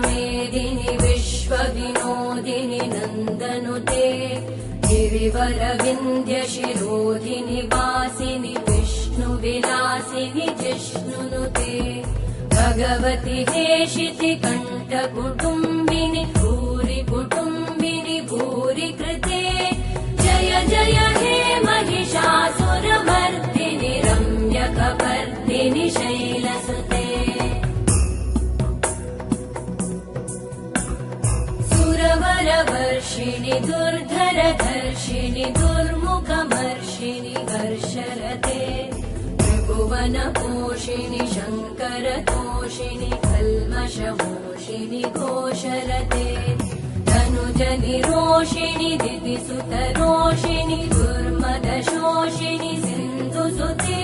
मेदिनि विश्वविनोदिनि नन्दनुते गिरिवरविन्द्यशिरोधिनि वासिनि विष्णुविलासिनि जिष्णुनुते भगवति हेशिति कण्ठकुटुम्बिनि भूरि कुटुम्बिनि भूरि कृते जय जय हे महिषासुरमर्दिनि रम्यकपर्दिनि शैलसुते सुरवरवर्षिणि दुर्धरधर्षिणि दुर्मुखमर्षिणि हर्षरते त्रिभुवनपोषिणि शङ्करतोषिणि कल्मषमोषिणि घोषरते धनुजनिरोषिणि दितिसुतरोषिणि दुर्मदशोषिणि सिन्धुसुते